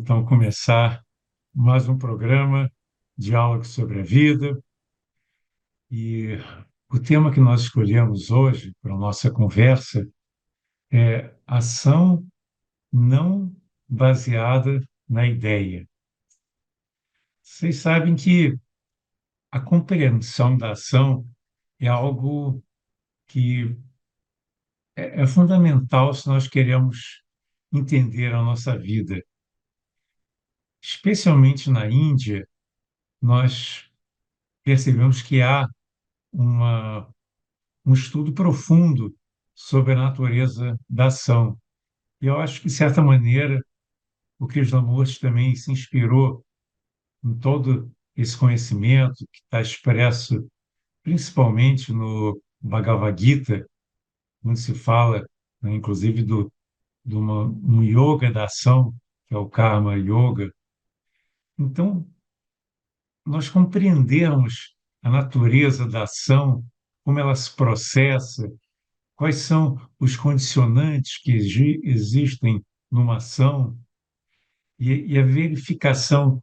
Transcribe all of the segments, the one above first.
então começar mais um programa, Diálogo sobre a Vida. E o tema que nós escolhemos hoje para a nossa conversa é ação não baseada na ideia. Vocês sabem que a compreensão da ação é algo que é fundamental se nós queremos entender a nossa vida. Especialmente na Índia, nós percebemos que há uma um estudo profundo sobre a natureza da ação. E eu acho que, de certa maneira, o Krishnamurti também se inspirou em todo esse conhecimento que está expresso principalmente no Bhagavad Gita, onde se fala, né, inclusive, de um yoga da ação, que é o Karma Yoga. Então, nós compreendemos a natureza da ação, como ela se processa, quais são os condicionantes que existem numa ação e a verificação,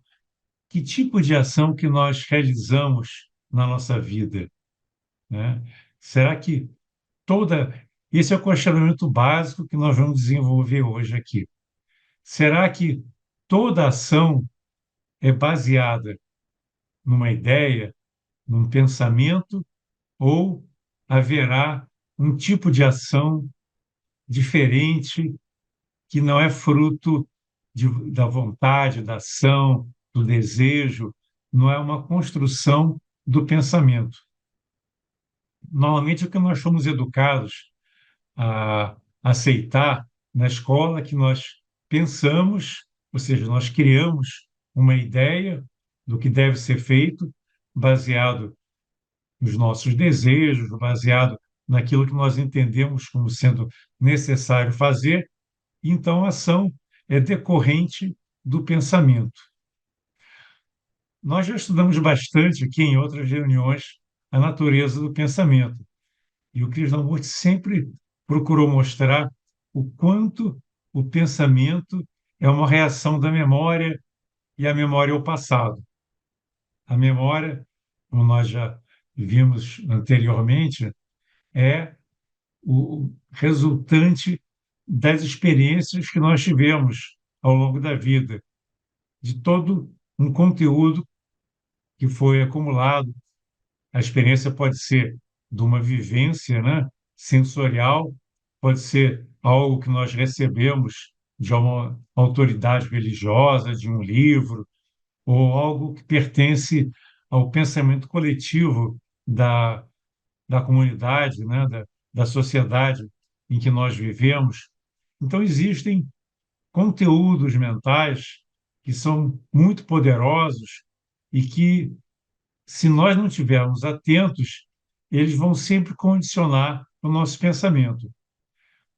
que tipo de ação que nós realizamos na nossa vida, né? Será que toda... Esse é o questionamento básico que nós vamos desenvolver hoje aqui. Será que toda ação é baseada numa ideia, num pensamento, ou haverá um tipo de ação diferente que não é fruto da vontade, da ação, do desejo, não é uma construção do pensamento? Normalmente, o que nós fomos educados a aceitar na escola é que nós pensamos, ou seja, nós criamos uma ideia do que deve ser feito, baseado nos nossos desejos, baseado naquilo que nós entendemos como sendo necessário fazer. Então, a ação é decorrente do pensamento. Nós já estudamos bastante aqui em outras reuniões a natureza do pensamento. E o Krishnamurti sempre procurou mostrar o quanto o pensamento é uma reação da memória, e a memória é o passado. A memória, como nós já vimos anteriormente, é o resultante das experiências que nós tivemos ao longo da vida, de todo um conteúdo que foi acumulado. A experiência pode ser de uma vivência, né, sensorial, pode ser algo que nós recebemos de uma autoridade religiosa, de um livro, ou algo que pertence ao pensamento coletivo da comunidade, né, da sociedade em que nós vivemos. Então, existem conteúdos mentais que são muito poderosos e que, se nós não estivermos atentos, eles vão sempre condicionar o nosso pensamento.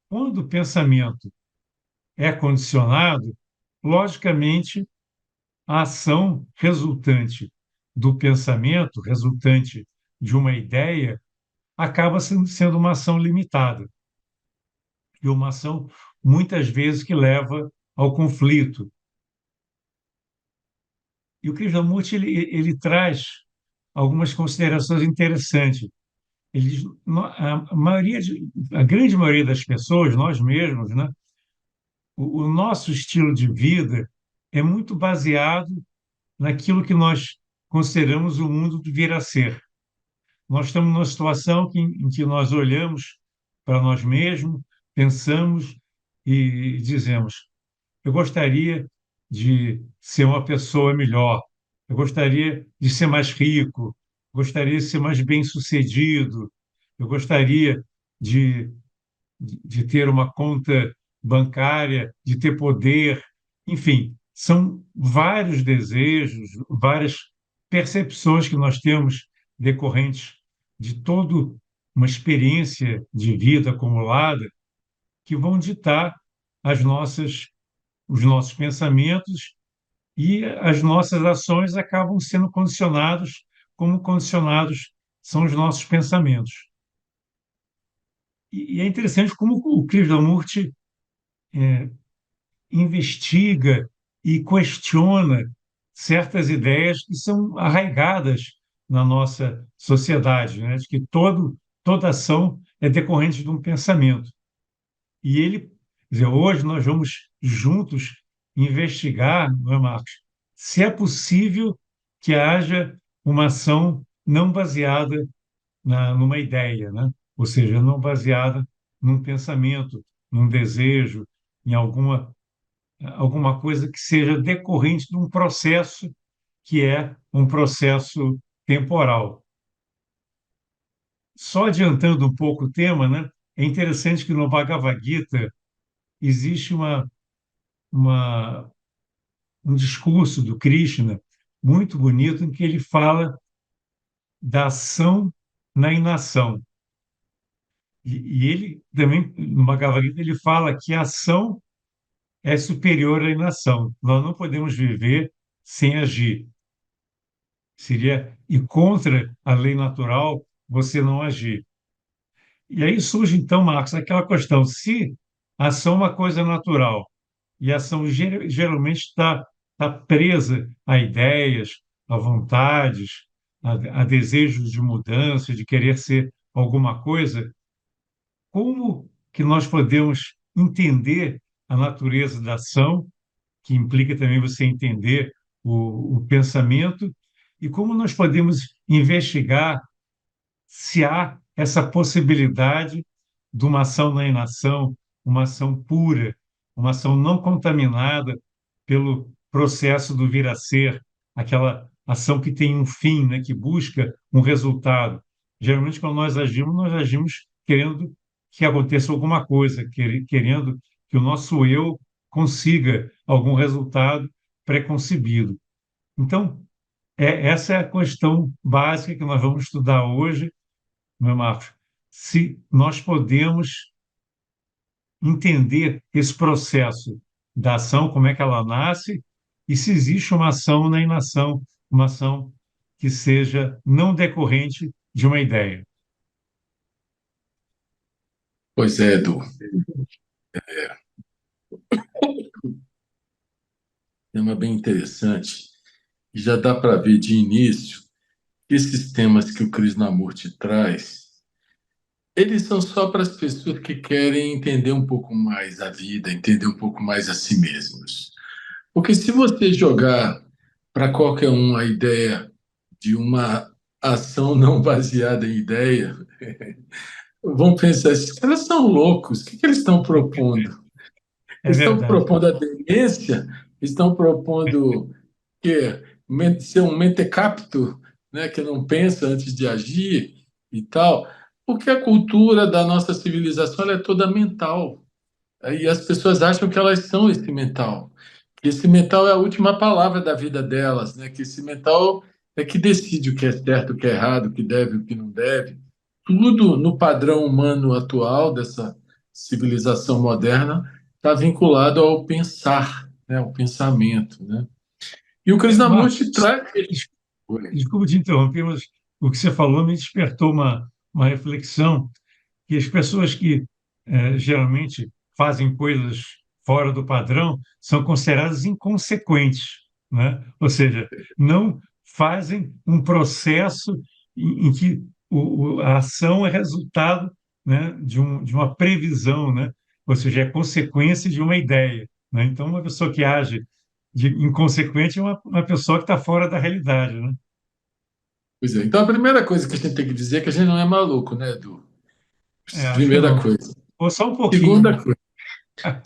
Quando o pensamento é condicionado, logicamente, a ação resultante do pensamento, resultante de uma ideia, acaba sendo uma ação limitada. E uma ação, muitas vezes, que leva ao conflito. E o Krishnamurti ele traz algumas considerações interessantes. Ele diz, a grande maioria das pessoas, nós mesmos, né, o nosso estilo de vida é muito baseado naquilo que nós consideramos o mundo de vir a ser. Nós estamos numa situação em que nós olhamos para nós mesmos, pensamos e dizemos: eu gostaria de ser uma pessoa melhor, eu gostaria de ser mais rico, gostaria de ser mais bem-sucedido, eu gostaria de, de ter uma conta bancária, de ter poder. Enfim, são vários desejos, várias percepções que nós temos decorrentes de toda uma experiência de vida acumulada que vão ditar os nossos pensamentos, e as nossas ações acabam sendo condicionados, como condicionados são os nossos pensamentos. E é interessante como o Krishnamurti investiga e questiona certas ideias que são arraigadas na nossa sociedade, né? De que toda ação é decorrente de um pensamento. E ele, quer dizer, hoje nós vamos juntos investigar, não é, Marcos, se é possível que haja uma ação não baseada numa ideia, né? Ou seja, não baseada num pensamento, num desejo, em alguma coisa que seja decorrente de um processo que é um processo temporal. Só adiantando um pouco o tema, né? É interessante que no Bhagavad Gita existe uma, um discurso do Krishna muito bonito em que ele fala da ação na inação. E ele também, no Bhagavad Gita, ele fala que a ação é superior à inação. Nós não podemos viver sem agir. Seria ir contra a lei natural você não agir. E aí surge, então, Marcos, aquela questão: se a ação é uma coisa natural e a ação geralmente está presa a ideias, a vontades, a desejos de mudança, de querer ser alguma coisa, como que nós podemos entender a natureza da ação, que implica também você entender o pensamento, e como nós podemos investigar se há essa possibilidade de uma ação na inação, uma ação pura, uma ação não contaminada pelo processo do vir a ser, aquela ação que tem um fim, né, que busca um resultado. Geralmente, quando nós agimos querendo que aconteça alguma coisa, querendo que o nosso eu consiga algum resultado pré-concebido. Então, essa é a questão básica que nós vamos estudar hoje, meu Marcos, se nós podemos entender esse processo da ação, como é que ela nasce, e se existe uma ação na inação, uma ação que seja não decorrente de uma ideia. Pois é, Edu. Tema bem interessante. E já dá para ver de início que esses temas que o Krishnamurti traz, eles são só para as pessoas que querem entender um pouco mais a vida, entender um pouco mais a si mesmos. Porque se você jogar para qualquer um a ideia de uma ação não baseada em ideia, vão pensar, esses caras são loucos, o que que eles estão propondo? É Eles estão verdade. propondo a demência, estão propondo que ser um mentecapto, né, que não pensa antes de agir e tal, porque a cultura da nossa civilização ela é toda mental. E as pessoas acham que elas são esse mental. Que esse mental é a última palavra da vida delas, né? Que esse mental é que decide o que é certo, o que é errado, o que deve, o que não deve. Tudo no padrão humano atual dessa civilização moderna está vinculado ao pensar, né? Ao pensamento, né? E o Krishnamurti Marcos, traz. des- desculpa te interromper, mas o que você falou me despertou uma reflexão que as pessoas que geralmente fazem coisas fora do padrão são consideradas inconsequentes, né? Ou seja, não fazem um processo em que a ação é resultado, né, de uma previsão, né? Ou seja, é consequência de uma ideia, né? Então, uma pessoa que age inconsequente é uma pessoa que está fora da realidade, né? Pois é. Então, a primeira coisa que a gente tem que dizer é que a gente não é maluco, né, Edu? Acho que Primeira não. coisa. Ou só um pouquinho, Segunda né? coisa.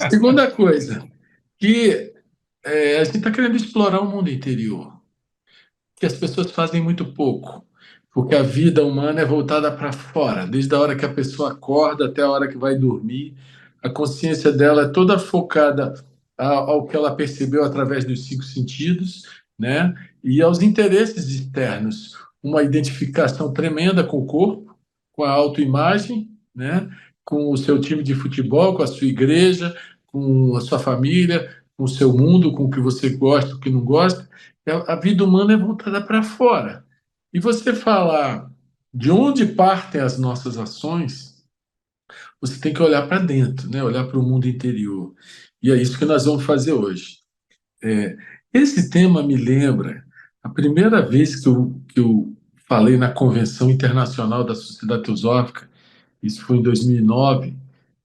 Segunda coisa, que a gente está querendo explorar o mundo interior, que as pessoas fazem muito pouco, porque a vida humana é voltada para fora, desde a hora que a pessoa acorda até a hora que vai dormir, a consciência dela é toda focada ao que ela percebeu através dos cinco sentidos, né? E aos interesses externos, uma identificação tremenda com o corpo, com a autoimagem, né? Com o seu time de futebol, com a sua igreja, com a sua família, com o seu mundo, com o que você gosta, o que não gosta. A vida humana é voltada para fora. E você falar de onde partem as nossas ações, você tem que olhar para dentro, né? Olhar para o mundo interior. E é isso que nós vamos fazer hoje. É, esse tema me lembra a primeira vez que eu falei na Convenção Internacional da Sociedade Teosófica, isso foi em 2009,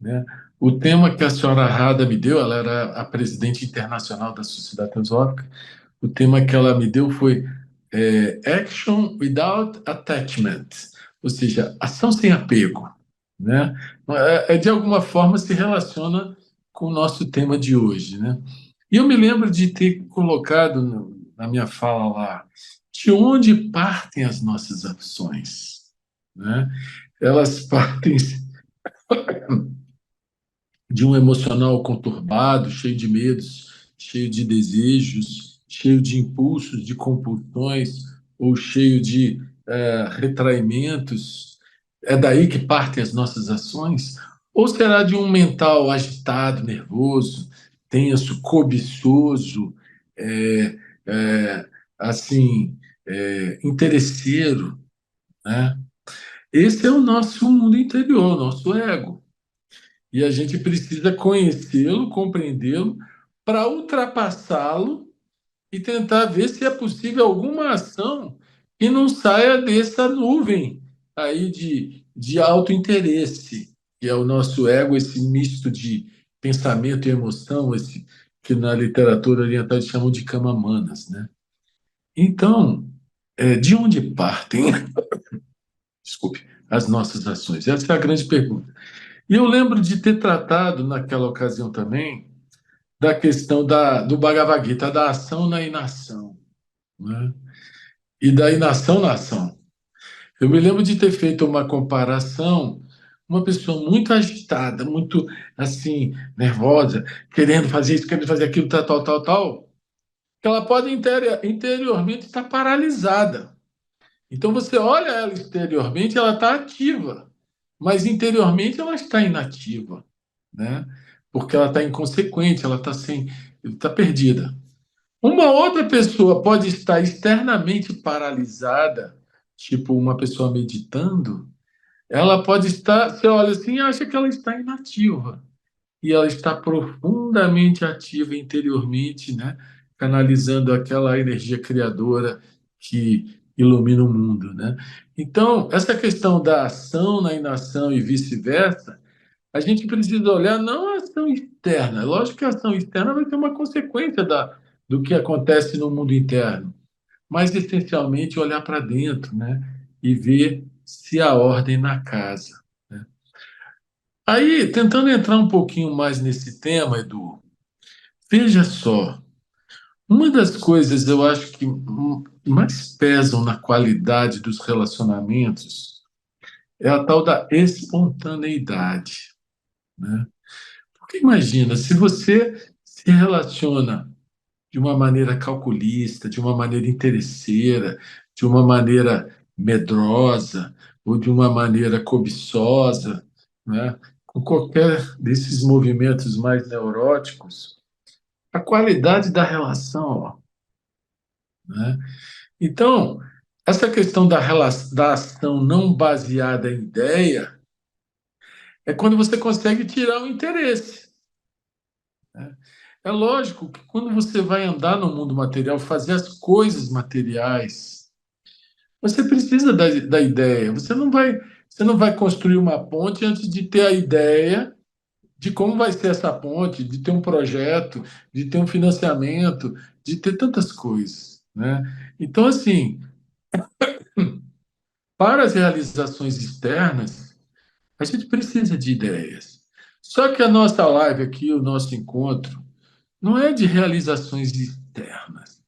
né? O tema que a senhora Rada me deu, ela era a presidente internacional da Sociedade Teosófica, o tema que ela me deu foi Action Without Attachment, ou seja, ação sem apego, né? De alguma forma se relaciona com o nosso tema de hoje, né? E eu me lembro de ter colocado na minha fala lá, de onde partem as nossas ações, né? Elas partem de um emocional conturbado, cheio de medos, cheio de desejos, cheio de impulsos, de compulsões, ou cheio de retraimentos. É daí que partem as nossas ações? Ou será de um mental agitado, nervoso, tenso, cobiçoso, é, é, assim, interesseiro, né? Esse é o nosso mundo interior, o nosso ego. E a gente precisa conhecê-lo, compreendê-lo, para ultrapassá-lo e tentar ver se é possível alguma ação que não saia dessa nuvem aí de autointeresse, que é o nosso ego, esse misto de pensamento e emoção, esse que na literatura oriental eles chamam de camamanas, né? Então, de onde partem, desculpe, as nossas ações? Essa é a grande pergunta. E eu lembro de ter tratado naquela ocasião também da questão do Bhagavad Gita, da ação na inação, né? E da inação na ação. Eu me lembro de ter feito uma comparação, uma pessoa muito agitada, muito assim, nervosa, querendo fazer isso, querendo fazer aquilo, tal, tal, tal, tal, que ela pode interiormente estar paralisada. Então você olha ela exteriormente, ela está ativa, mas interiormente ela está inativa, né? Porque ela está inconsequente, ela está perdida. Uma outra pessoa pode estar externamente paralisada, tipo uma pessoa meditando, ela pode estar, você olha assim e acha que ela está inativa, e ela está profundamente ativa interiormente, né? Canalizando aquela energia criadora que ilumina o mundo, né? Então, essa questão da ação na inação e vice-versa, a gente precisa olhar não a ação externa. Lógico que a ação externa vai ter uma consequência do que acontece no mundo interno, mas essencialmente olhar para dentro, né? E ver se há ordem na casa, né? Aí, tentando entrar um pouquinho mais nesse tema, Edu, veja só, uma das coisas eu acho que mais pesam na qualidade dos relacionamentos é a tal da espontaneidade, né? Porque imagina, se você se relaciona de uma maneira calculista, de uma maneira interesseira, de uma maneira medrosa ou de uma maneira cobiçosa, né? Com qualquer desses movimentos mais neuróticos, a qualidade da relação, ó, né? Então, essa questão da ação não baseada em ideia é quando você consegue tirar o interesse, né? É lógico que quando você vai andar no mundo material, fazer as coisas materiais, você precisa da ideia. Você não vai construir uma ponte antes de ter a ideia de como vai ser essa ponte, de ter um projeto, de ter um financiamento, de ter tantas coisas, né? Então, assim, para as realizações externas, a gente precisa de ideias. Só que a nossa live aqui, o nosso encontro, não é de realizações externas.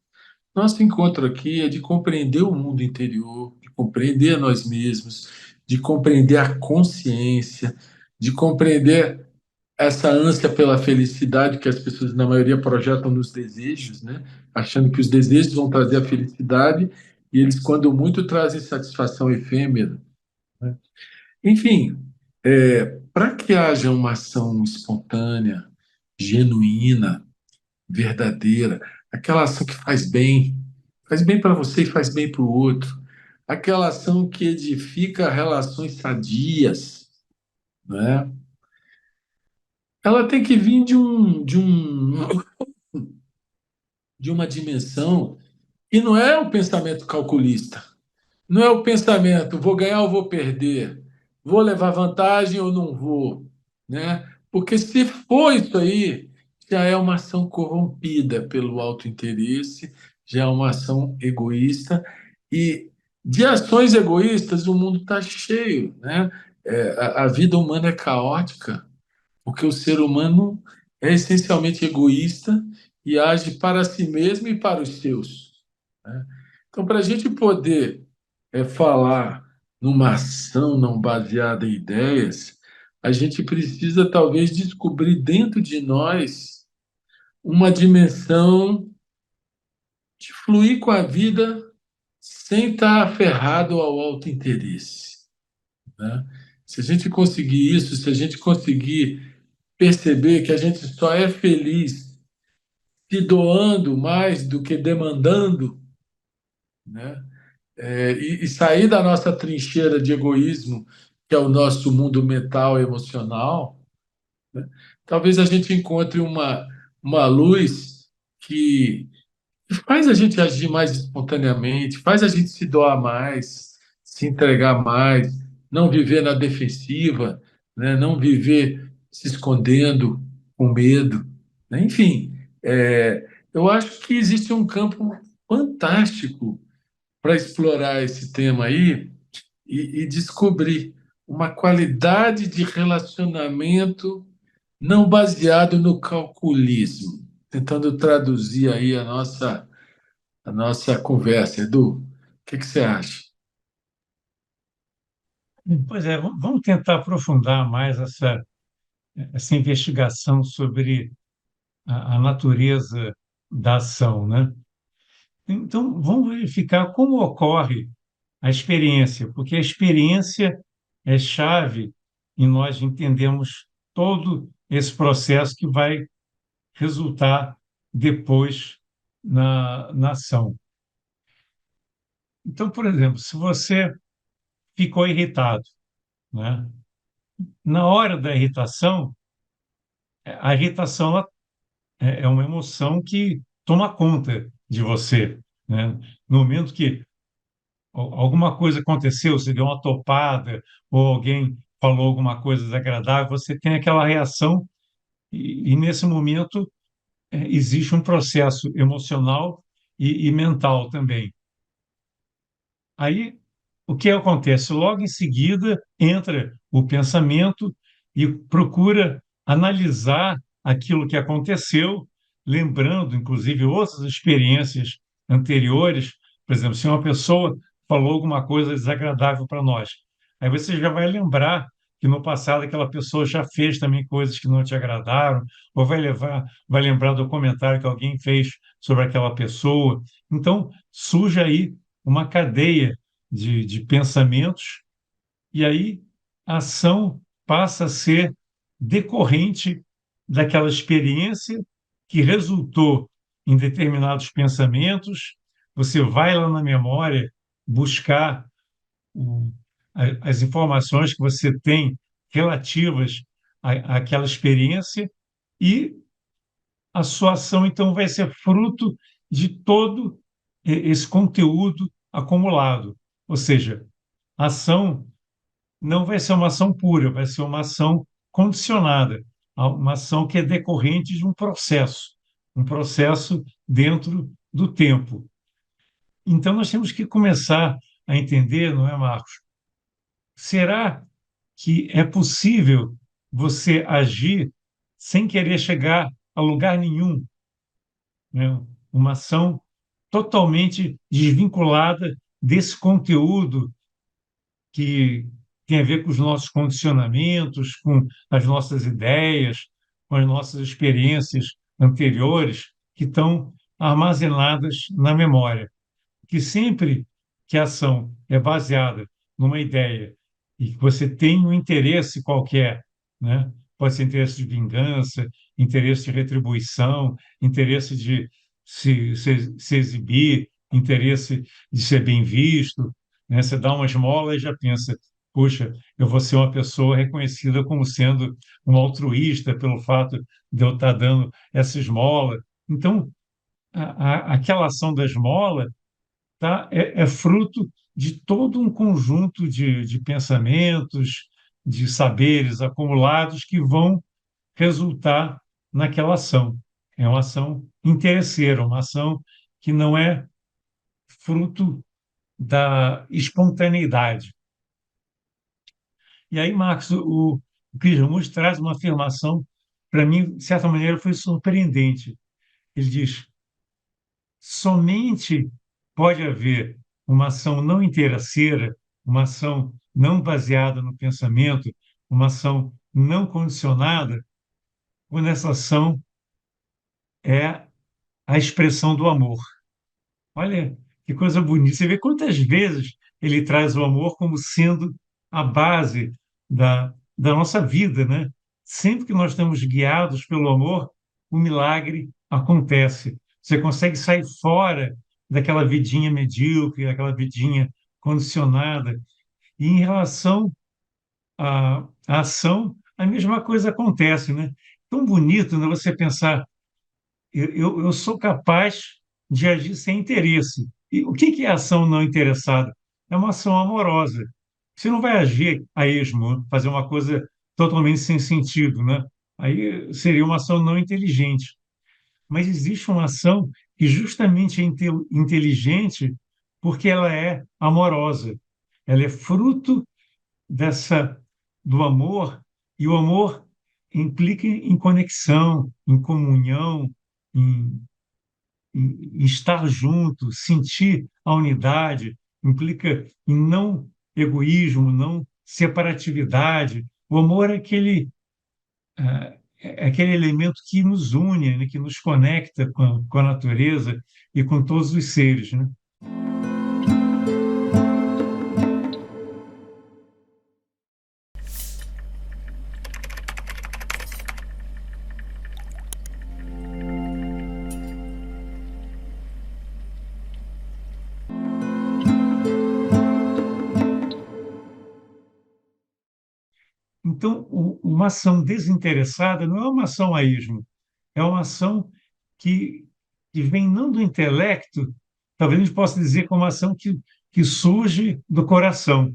Nosso encontro aqui é de compreender o mundo interior, de compreender nós mesmos, de compreender a consciência, de compreender essa ânsia pela felicidade que as pessoas, na maioria, projetam nos desejos, né? Achando que os desejos vão trazer a felicidade e eles, quando muito, trazem satisfação efêmera, né? Enfim, para que haja uma ação espontânea, genuína, verdadeira, aquela ação que faz bem para você e faz bem para o outro, aquela ação que edifica relações sadias, né? Ela tem que vir de uma dimensão que não é o pensamento calculista, não é o pensamento vou ganhar ou vou perder, vou levar vantagem ou não vou, né? Porque se for isso aí, já é uma ação corrompida pelo autointeresse, já é uma ação egoísta e de ações egoístas o mundo está cheio, né? A vida humana é caótica porque o ser humano é essencialmente egoísta e age para si mesmo e para os seus, né? Então, para a gente poder falar numa ação não baseada em ideias, a gente precisa talvez descobrir dentro de nós uma dimensão de fluir com a vida sem estar aferrado ao autointeresse, né? Se a gente conseguir isso, se a gente conseguir perceber que a gente só é feliz se doando mais do que demandando, né? E sair da nossa trincheira de egoísmo, que é o nosso mundo mental e emocional, né? Talvez a gente encontre uma luz que faz a gente agir mais espontaneamente, faz a gente se doar mais, se entregar mais, não viver na defensiva, né? Não viver se escondendo com medo, né? Enfim, eu acho que existe um campo fantástico para explorar esse tema aí e descobrir uma qualidade de relacionamento não baseado no calculismo, tentando traduzir aí a nossa conversa. Edu, o que você acha? Pois é, vamos tentar aprofundar mais essa investigação sobre a natureza da ação, né? Então, vamos verificar como ocorre a experiência, porque a experiência é chave em nós entendemos todo esse processo que vai resultar depois na ação. Então, por exemplo, se você ficou irritado, né? Na hora da irritação, a irritação ela é uma emoção que toma conta de você, né? No momento que alguma coisa aconteceu, você deu uma topada, ou alguém falou alguma coisa desagradável, você tem aquela reação, e nesse momento existe um processo emocional e mental também. Aí, o que acontece? Logo em seguida, entra o pensamento e procura analisar aquilo que aconteceu, lembrando, inclusive, outras experiências anteriores. Por exemplo, se uma pessoa falou alguma coisa desagradável para nós, aí você já vai lembrar que no passado aquela pessoa já fez também coisas que não te agradaram, ou vai lembrar do comentário que alguém fez sobre aquela pessoa. Então, surge aí uma cadeia de pensamentos, e aí a ação passa a ser decorrente daquela experiência que resultou em determinados pensamentos. Você vai lá na memória buscar o, as informações que você tem relativas àquela experiência, e a sua ação, então, vai ser fruto de todo esse conteúdo acumulado. Ou seja, a ação não vai ser uma ação pura, vai ser uma ação condicionada, uma ação que é decorrente de um processo dentro do tempo. Então, nós temos que começar a entender, não é, Marcos? Será que é possível você agir sem querer chegar a lugar nenhum, né? Uma ação totalmente desvinculada desse conteúdo que tem a ver com os nossos condicionamentos, com as nossas ideias, com as nossas experiências anteriores que estão armazenadas na memória, que sempre que a ação é baseada numa ideia e que você tem um interesse qualquer, né? Pode ser interesse de vingança, interesse de retribuição, interesse de se exibir, interesse de ser bem visto, né? Você dá uma esmola e já pensa, puxa, eu vou ser uma pessoa reconhecida como sendo um altruísta pelo fato de eu estar dando essa esmola. Então, aquela ação da esmola, tá, é fruto de todo um conjunto de pensamentos, de saberes acumulados que vão resultar naquela ação. É uma ação interesseira, uma ação que não é fruto da espontaneidade. E aí, Marcos, o Krishnamurti traz uma afirmação, para mim, de certa maneira, foi surpreendente. Ele diz: somente pode haver uma ação não interesseira, uma ação não baseada no pensamento, uma ação não condicionada, quando essa ação é a expressão do amor. Olha que coisa bonita. Você vê quantas vezes ele traz o amor como sendo a base da nossa vida, né? Sempre que nós estamos guiados pelo amor, o milagre acontece. Você consegue sair fora daquela vidinha medíocre, daquela vidinha condicionada. E em relação à ação, a mesma coisa acontece, né? Tão bonito, né, você pensar eu sou capaz de agir sem interesse. E o que é ação não interessada? É uma ação amorosa. Você não vai agir a esmo, fazer uma coisa totalmente sem sentido, né? Aí seria uma ação não inteligente. Mas existe uma ação que justamente é inteligente porque ela é amorosa. Ela é fruto dessa do amor, e o amor implica em conexão, em comunhão, em em estar junto, sentir a unidade, implica em não egoísmo, não separatividade. O amor é aquele elemento que nos une, né, que nos conecta com a natureza e com todos os seres, né? Então, uma ação desinteressada não é uma ação a esmo, é uma ação que, que vem não do intelecto, talvez a gente possa dizer que é uma ação que surge do coração.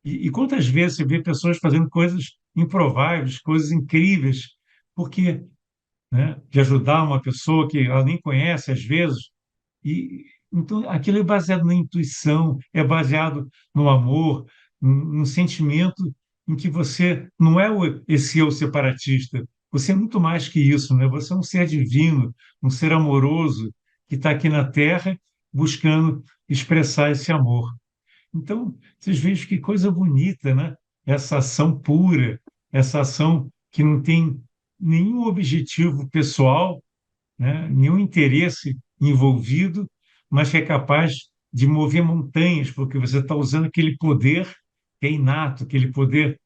E quantas vezes você vê pessoas fazendo coisas improváveis, coisas incríveis, porque, né, de ajudar uma pessoa que ela nem conhece às vezes, e então aquilo é baseado na intuição, é baseado no amor, num sentimento em que você não é esse eu separatista, você é muito mais que isso, né? Você é um ser divino, um ser amoroso que está aqui na Terra buscando expressar esse amor. Então, vocês vejam que coisa bonita, né? Essa ação pura, essa ação que não tem nenhum objetivo pessoal, né? Nenhum interesse envolvido, mas que é capaz de mover montanhas, porque você está usando aquele poder que é inato, aquele poder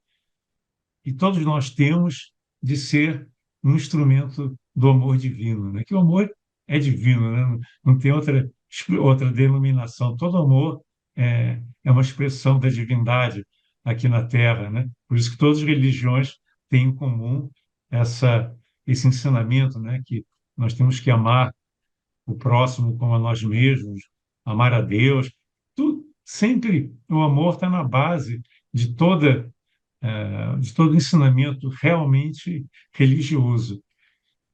que todos nós temos de ser um instrumento do amor divino, né? Que o amor é divino, né? Não tem outra denominação. Todo amor é uma expressão da divindade aqui na Terra, né? Por isso que todas as religiões têm em comum esse ensinamento, né? Que nós temos que amar o próximo como a nós mesmos, amar a Deus. Sempre o amor está na base de de todo ensinamento realmente religioso.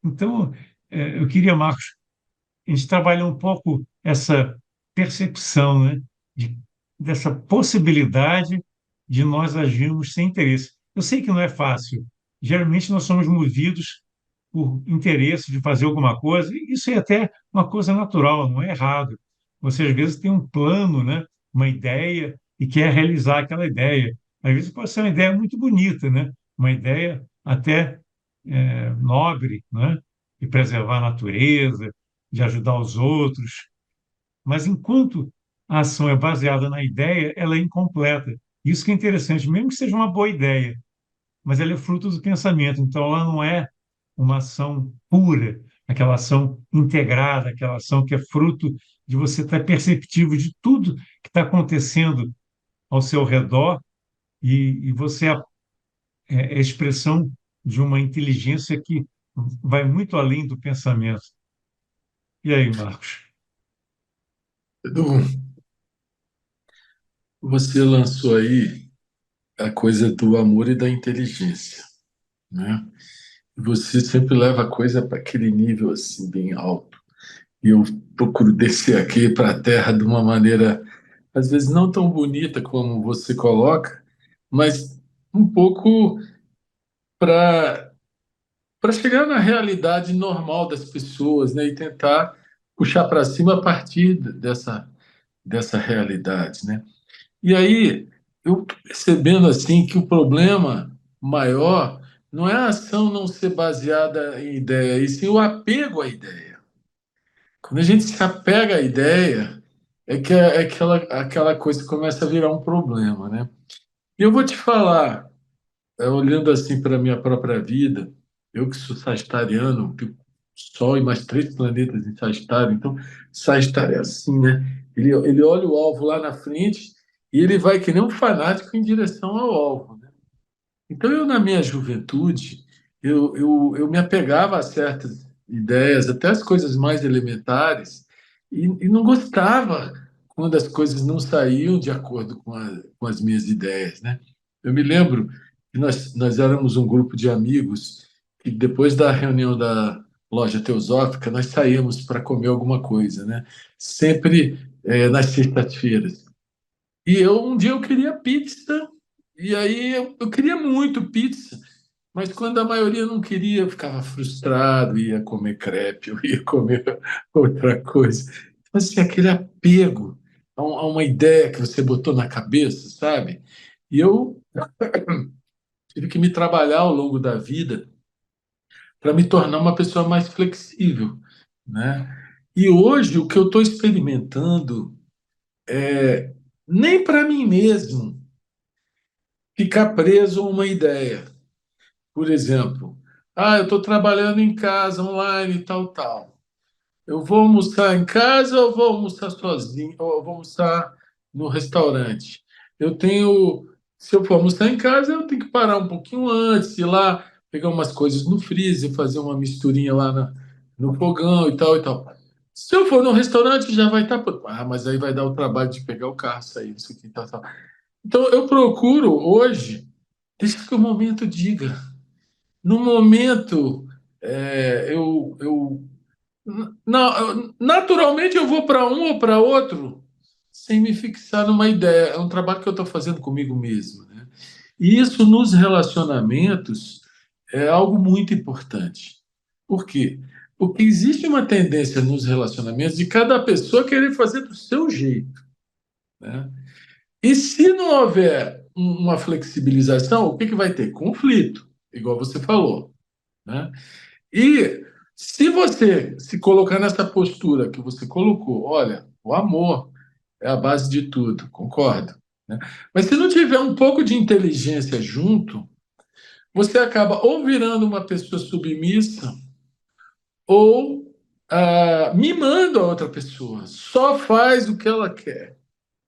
Então, eu queria, Marcos, a gente trabalhar um pouco essa percepção, né, dessa possibilidade de nós agirmos sem interesse. Eu sei que não é fácil. Geralmente nós somos movidos por interesse de fazer alguma coisa, e isso é até uma coisa natural, não é errado. Você às vezes tem um plano, né, uma ideia e quer realizar aquela ideia. Às vezes pode ser uma ideia muito bonita, né, uma ideia até nobre, né, de preservar a natureza, de ajudar os outros, mas enquanto a ação é baseada na ideia, ela é incompleta. Isso que é interessante, mesmo que seja uma boa ideia, mas ela é fruto do pensamento, então ela não é uma ação pura, aquela ação integrada, aquela ação que é fruto de você estar perceptivo de tudo que está acontecendo ao seu redor e você é a expressão de uma inteligência que vai muito além do pensamento. E aí, Marcos? Edu, você lançou aí a coisa do amor e da inteligência, né? Você sempre leva a coisa para aquele nível assim bem alto. E eu procuro descer aqui para a Terra de uma maneira, às vezes não tão bonita como você coloca, mas um pouco para chegar na realidade normal das pessoas, né? E tentar puxar para cima a partir dessa realidade, né? E aí, eu tô percebendo assim que o problema maior não é a ação não ser baseada em ideia, e sim o apego à ideia. Quando a gente se apega à ideia, é aquela coisa que começa a virar um problema, né? E eu vou te falar, olhando assim para a minha própria vida, eu que sou sagitariano, que Sol e mais três planetas em Sagitário, então Sagitário é assim, né? Ele olha o alvo lá na frente e ele vai que nem um fanático em direção ao alvo, né? Então, eu, na minha juventude, eu me apegava a certas ideias, até as coisas mais elementares, e não gostava quando as coisas não saíam de acordo com as minhas ideias, né? Eu me lembro que nós éramos um grupo de amigos que, depois da reunião da loja teosófica, nós saíamos para comer alguma coisa, né? Sempre nas sextas-feiras. E um dia eu queria pizza, e aí eu queria muito pizza, mas quando a maioria não queria, eu ficava frustrado, ia comer crepe, eu ia comer outra coisa. Então, assim, aquele apego a uma ideia que você botou na cabeça, sabe? E eu tive que me trabalhar ao longo da vida para me tornar uma pessoa mais flexível, né? E hoje o que eu estou experimentando é nem para mim mesmo ficar preso a uma ideia. Por exemplo, eu estou trabalhando em casa, online, tal, tal. Eu vou almoçar em casa ou vou almoçar sozinho, ou eu vou almoçar no restaurante? Eu tenho, se eu for almoçar em casa, eu tenho que parar um pouquinho antes, ir lá, pegar umas coisas no freezer, fazer uma misturinha lá no fogão e tal e tal. Se eu for no restaurante, já vai estar. Mas aí vai dar o trabalho de pegar o carro, sair, isso aqui, tal, tal. Então, eu procuro hoje, deixa que o momento diga. No momento, naturalmente eu vou para um ou para outro sem me fixar numa ideia. É um trabalho que eu estou fazendo comigo mesmo, né? E isso nos relacionamentos é algo muito importante. Por quê? Porque existe uma tendência nos relacionamentos de cada pessoa querer fazer do seu jeito, né? E se não houver uma flexibilização, o que que vai ter? Conflito, igual você falou, né? E se você se colocar nessa postura que você colocou, olha, o amor é a base de tudo, concordo, né? Mas se não tiver um pouco de inteligência junto, você acaba ou virando uma pessoa submissa ou mimando a outra pessoa. Só faz o que ela quer.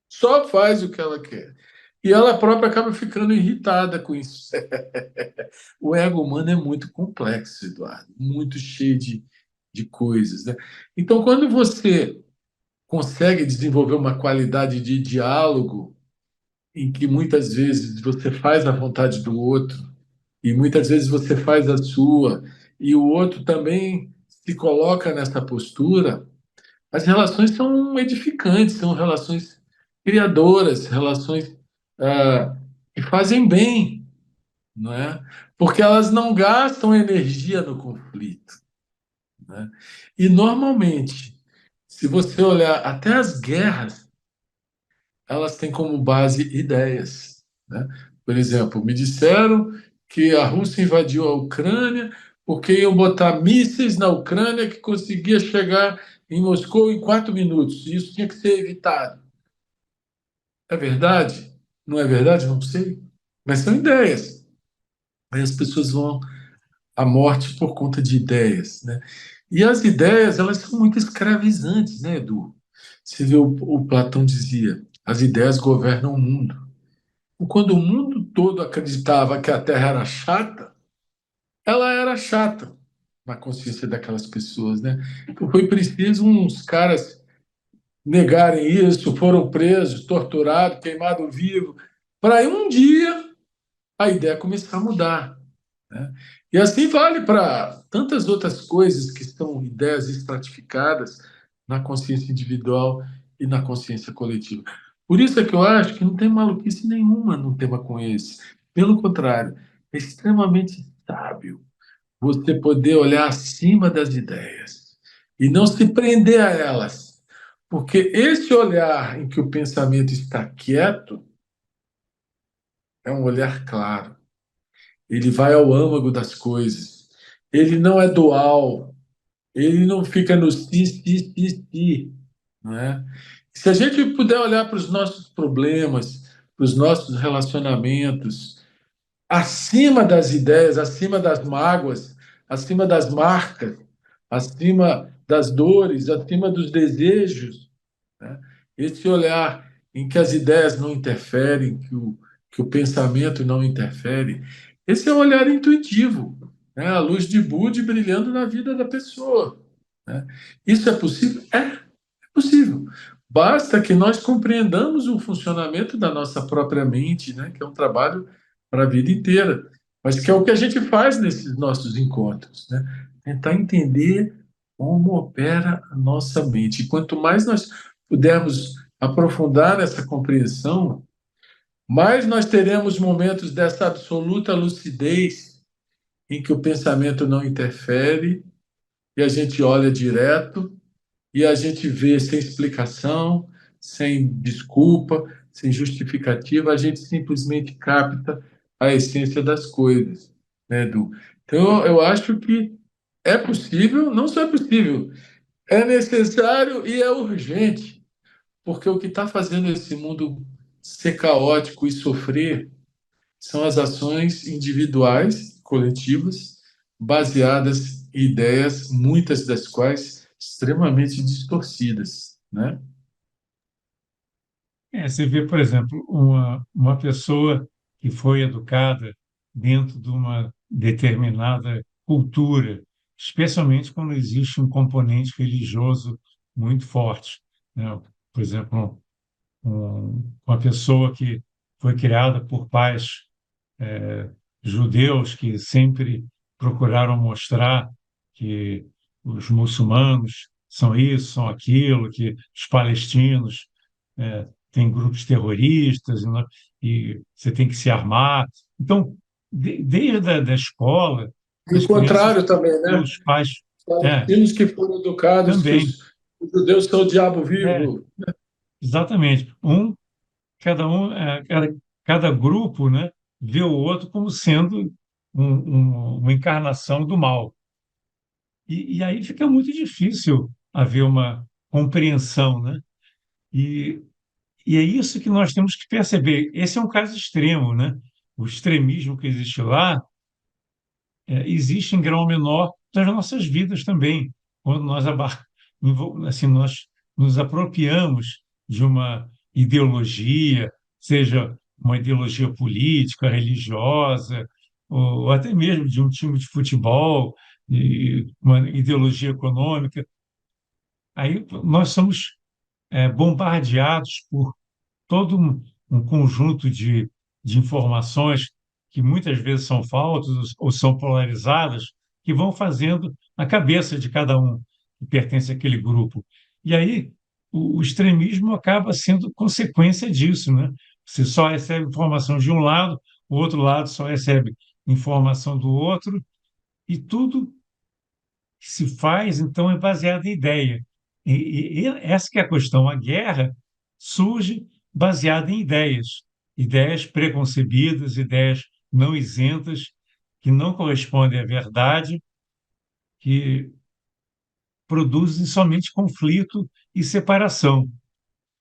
Só faz o que ela quer. E ela própria acaba ficando irritada com isso. O ego humano é muito complexo, Eduardo, muito cheio de coisas, né? Então, quando você consegue desenvolver uma qualidade de diálogo, em que muitas vezes você faz a vontade do outro, e muitas vezes você faz a sua, e o outro também se coloca nessa postura, as relações são edificantes, são relações criadoras, relações que fazem bem, não é? Porque elas não gastam energia no conflito, né? E normalmente, se você olhar até as guerras, elas têm como base ideias, né? Por exemplo, me disseram que a Rússia invadiu a Ucrânia porque iam botar mísseis na Ucrânia que conseguia chegar em Moscou em 4 minutos. E isso tinha que ser evitado. É verdade? Não é verdade? Não sei. Mas são ideias. Aí as pessoas vão a morte por conta de ideias, né? E as ideias, elas são muito escravizantes, né, Edu? Você vê, o Platão dizia, as ideias governam o mundo. Quando o mundo todo acreditava que a Terra era chata, ela era chata. na consciência daquelas pessoas, né? Então, foi preciso uns caras negarem isso, foram presos, torturados, queimados vivos, para um dia a ideia começar a mudar, né? E assim vale para tantas outras coisas que são ideias estratificadas na consciência individual e na consciência coletiva. Por isso é que eu acho que não tem maluquice nenhuma num tema como esse. Pelo contrário, é extremamente sábio você poder olhar acima das ideias e não se prender a elas. Porque esse olhar em que o pensamento está quieto é um olhar claro. Ele vai ao âmago das coisas. Ele não é dual. Ele não fica no si, não é? Se a gente puder olhar para os nossos problemas, para os nossos relacionamentos, acima das ideias, acima das mágoas, acima das marcas, acima das dores, acima dos desejos, né? Esse olhar em que as ideias não interferem, que o pensamento não interfere, esse é um olhar intuitivo, né? A luz de Budi brilhando na vida da pessoa, né? Isso é possível? É possível. Basta que nós compreendamos o funcionamento da nossa própria mente, né? Que é um trabalho para a vida inteira, mas que é o que a gente faz nesses nossos encontros, né? Tentar entender como opera a nossa mente. E quanto mais nós pudermos aprofundar essa compreensão, mais nós teremos momentos dessa absoluta lucidez em que o pensamento não interfere e a gente olha direto e a gente vê sem explicação, sem desculpa, sem justificativa, a gente simplesmente capta a essência das coisas, né, Edu? Então, eu acho que é possível, não só é possível, é necessário e é urgente, porque o que está fazendo esse mundo ser caótico e sofrer são as ações individuais, coletivas, baseadas em ideias, muitas das quais extremamente distorcidas, né? Você vê, por exemplo, uma pessoa que foi educada dentro de uma determinada cultura, especialmente quando existe um componente religioso muito forte, né? Por exemplo, uma pessoa que foi criada por pais judeus que sempre procuraram mostrar que os muçulmanos são isso, são aquilo, que os palestinos têm grupos terroristas, né, e você tem que se armar. Então, desde a da escola, E o as crianças, contrário também, né? os pais, Os é, palestinos que foram educados que também, os judeus são o diabo é, vivo. exatamente. Cada grupo, né, vê o outro como sendo uma encarnação do mal. E aí fica muito difícil haver uma compreensão, né? E, e é isso que nós temos que perceber. Esse é um caso extremo, né? O extremismo que existe lá existe em grau menor nas nossas vidas também, quando assim, nós nos apropriamos de uma ideologia, seja uma ideologia política, religiosa, ou até mesmo de um time de futebol, e uma ideologia econômica. Aí nós somos bombardeados por todo um conjunto de informações que muitas vezes são falsas ou são polarizadas, que vão fazendo a cabeça de cada um que pertence àquele grupo. E aí o extremismo acaba sendo consequência disso, né? Você só recebe informação de um lado, o outro lado só recebe informação do outro, e tudo que se faz, então, é baseado em ideia. E essa que é a questão. A guerra surge baseada em ideias, ideias preconcebidas, ideias não isentas, que não correspondem à verdade, que produzem somente conflito e separação.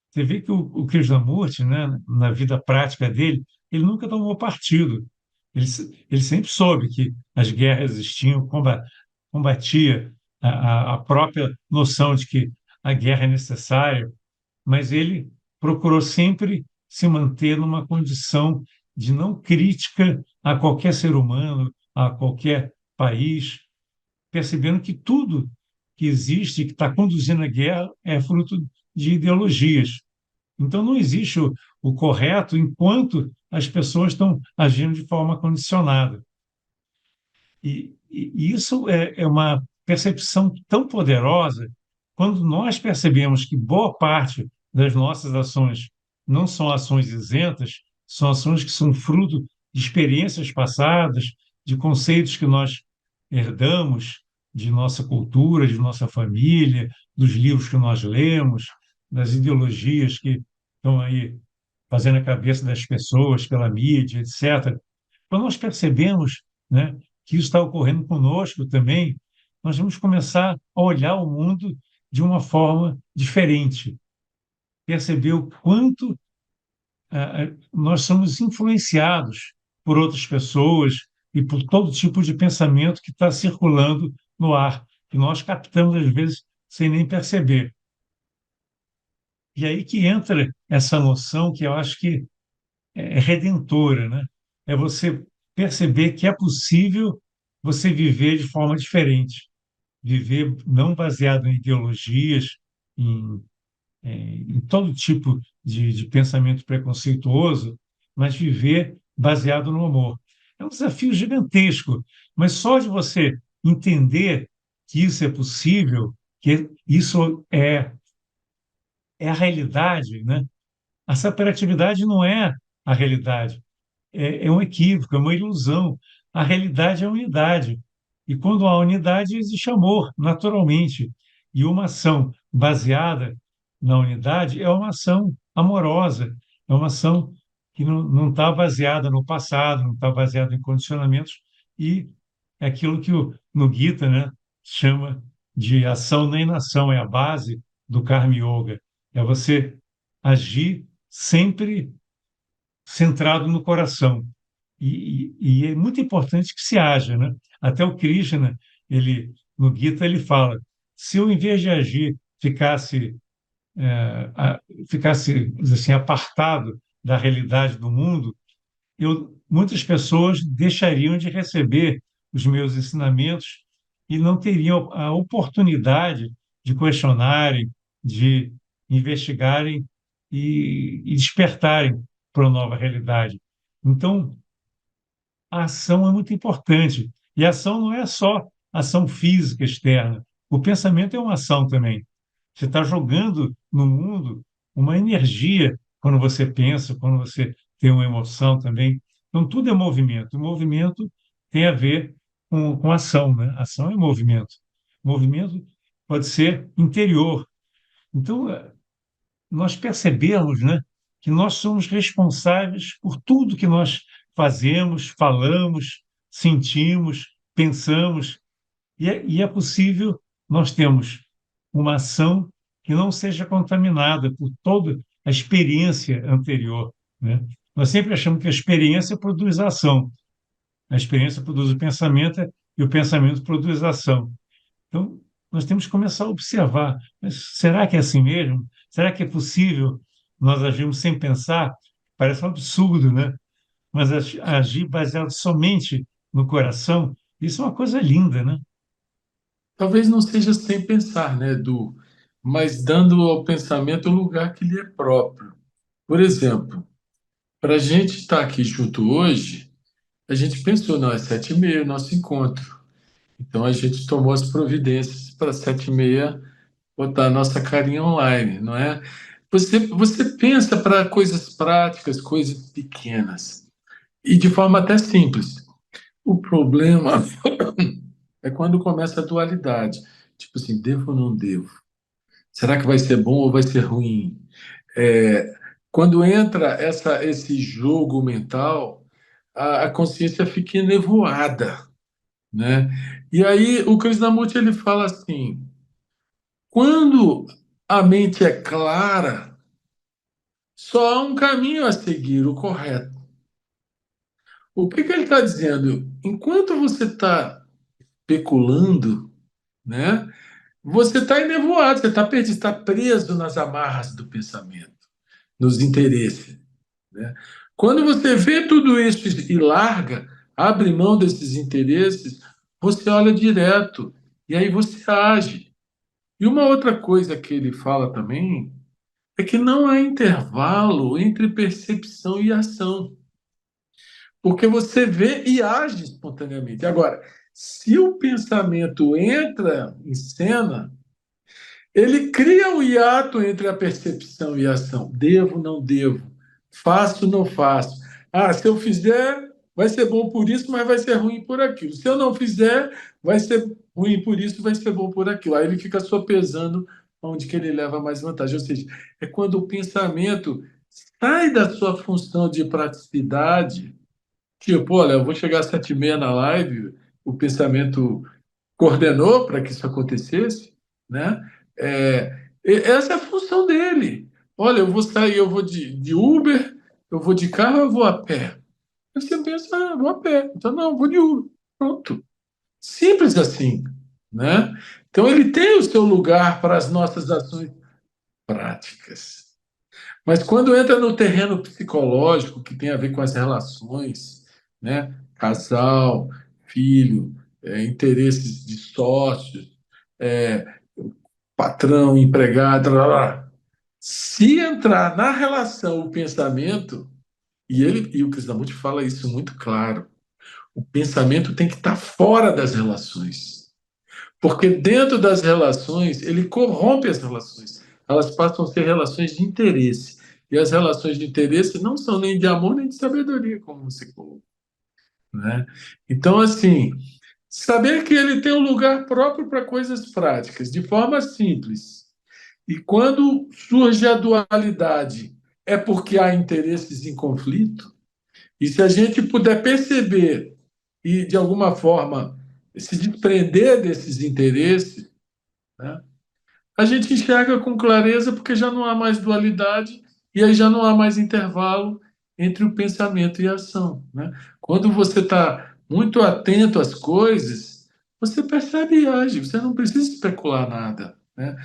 Você vê que o Krishnamurti, né, na vida prática dele, ele nunca tomou partido. Ele sempre soube que as guerras existiam, combatia a própria noção de que a guerra é necessária, mas ele procurou sempre se manter numa condição de não crítica a qualquer ser humano, a qualquer país, percebendo que tudo que existe, que está conduzindo a guerra, é fruto de ideologias. Então, não existe o correto enquanto as pessoas estão agindo de forma condicionada. E isso é uma percepção tão poderosa quando nós percebemos que boa parte das nossas ações não são ações isentas, são ações que são fruto de experiências passadas, de conceitos que nós herdamos de nossa cultura, de nossa família, dos livros que nós lemos, das ideologias que estão aí fazendo a cabeça das pessoas pela mídia, etc. Quando nós percebemos, né, que isso está ocorrendo conosco também, nós vamos começar a olhar o mundo de uma forma diferente, perceber o quanto nós somos influenciados por outras pessoas e por todo tipo de pensamento que está circulando no ar, que nós captamos às vezes sem nem perceber. E aí que entra essa noção que eu acho que é redentora, né? É você perceber que é possível você viver de forma diferente, viver não baseado em ideologias, em, em todo tipo de pensamento preconceituoso, mas viver baseado no amor. É um desafio gigantesco, mas só de você entender que isso é possível, que isso é a realidade, né? A separatividade não é a realidade, é um equívoco, é uma ilusão. A realidade é a unidade. E quando há unidade, existe amor, naturalmente. E uma ação baseada na unidade é uma ação amorosa, é uma ação que não está baseada no passado, não está baseada em condicionamentos, e é aquilo que no Gita, né, chama de ação na inação, é a base do Karma Yoga. É você agir sempre centrado no coração. E é muito importante que se haja, né? Até o Krishna, ele no Gita ele fala: se eu em vez de agir ficasse assim apartado da realidade do mundo, muitas pessoas deixariam de receber os meus ensinamentos e não teriam a oportunidade de questionarem, de investigarem e despertarem para uma nova realidade. Então, a ação é muito importante. E a ação não é só ação física externa. O pensamento é uma ação também. Você está jogando no mundo uma energia quando você pensa, quando você tem uma emoção também. Então, tudo é movimento. O movimento tem a ver com ação, né? Ação é movimento. Movimento pode ser interior. Então, nós percebemos, né, que nós somos responsáveis por tudo que nós fazemos, falamos, sentimos, pensamos, e é possível nós termos uma ação que não seja contaminada por toda a experiência anterior, né? Nós sempre achamos que a experiência produz a ação, a experiência produz o pensamento e o pensamento produz a ação. Então, nós temos que começar a observar, mas será que é assim mesmo? Será que é possível nós agirmos sem pensar? Parece um absurdo, né? Mas agir baseado somente no coração, isso é uma coisa linda, né? Talvez não seja sem pensar, né, Edu? Mas dando ao pensamento o lugar que lhe é próprio. Por exemplo, para a gente estar aqui junto hoje, a gente pensou, não, é 7h30 o nosso encontro. Então a gente tomou as providências para 7h30 botar a nossa carinha online, não é? Você pensa para coisas práticas, coisas pequenas, e de forma até simples. O problema é quando começa a dualidade. Tipo assim, devo ou não devo? Será que vai ser bom ou vai ser ruim? É, quando entra esse jogo mental, a consciência fica enevoada, né? E aí o Krishnamurti ele fala assim, quando a mente é clara, só há um caminho a seguir, o correto. O que ele está dizendo? Enquanto você está especulando, né? Você está enevoado, você está perdido, está preso nas amarras do pensamento, nos interesses, né? Quando você vê tudo isso e larga, abre mão desses interesses, você olha direto E aí você age. E uma outra coisa que ele fala também é que não há intervalo entre percepção e ação, porque você vê e age espontaneamente. Agora, se o pensamento entra em cena, ele cria um hiato entre a percepção e a ação. Devo, não devo. Faço, não faço. Ah, se eu fizer, vai ser bom por isso, mas vai ser ruim por aquilo. Se eu não fizer, vai ser ruim por isso, vai ser bom por aquilo. Aí ele fica sopesando onde que ele leva mais vantagem. Ou seja, é quando o pensamento sai da sua função de praticidade, tipo, olha, eu vou chegar às 7h30 na live, o pensamento coordenou para que isso acontecesse, né? Essa é a função dele. Olha, eu vou sair, eu vou de Uber, eu vou de carro, eu vou a pé. Aí você pensa, ah, eu vou a pé. Então, não, eu vou de Uber. Pronto. Simples assim, né? Então, ele tem o seu lugar para as nossas ações práticas. Mas quando entra no terreno psicológico, que tem a ver com as relações, né? Casal, filho, interesses de sócios, é, patrão, empregado, blá, blá. Se entrar na relação o pensamento, e o Krishnamurti fala isso muito claro, o pensamento tem que estar fora das relações. Porque dentro das relações, ele corrompe as relações. Elas passam a ser relações de interesse. E as relações de interesse não são nem de amor nem de sabedoria, como você colocou, né? Então, assim, saber que ele tem um lugar próprio para coisas práticas, de forma simples. E quando surge a dualidade, é porque há interesses em conflito. E se a gente puder perceber e, de alguma forma, se desprender desses interesses, né, a gente enxerga com clareza porque já não há mais dualidade e aí já não há mais intervalo entre o pensamento e a ação, né? Quando você está muito atento às coisas, você percebe e age, você não precisa especular nada, né?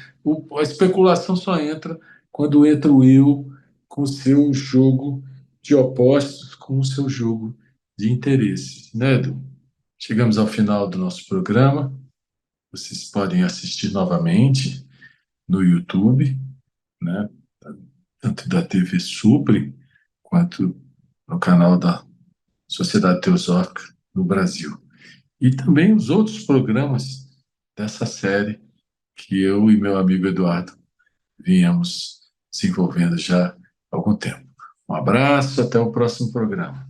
A especulação só entra quando entra o eu com o seu jogo de opostos, com o seu jogo de interesses, né, Edu? Chegamos ao final do nosso programa. Vocês podem assistir novamente no YouTube, né? Tanto da TV Supre quanto no canal da Sociedade Teosófica no Brasil. E também os outros programas dessa série que eu e meu amigo Eduardo viemos desenvolvendo já há algum tempo. Um abraço, até o próximo programa.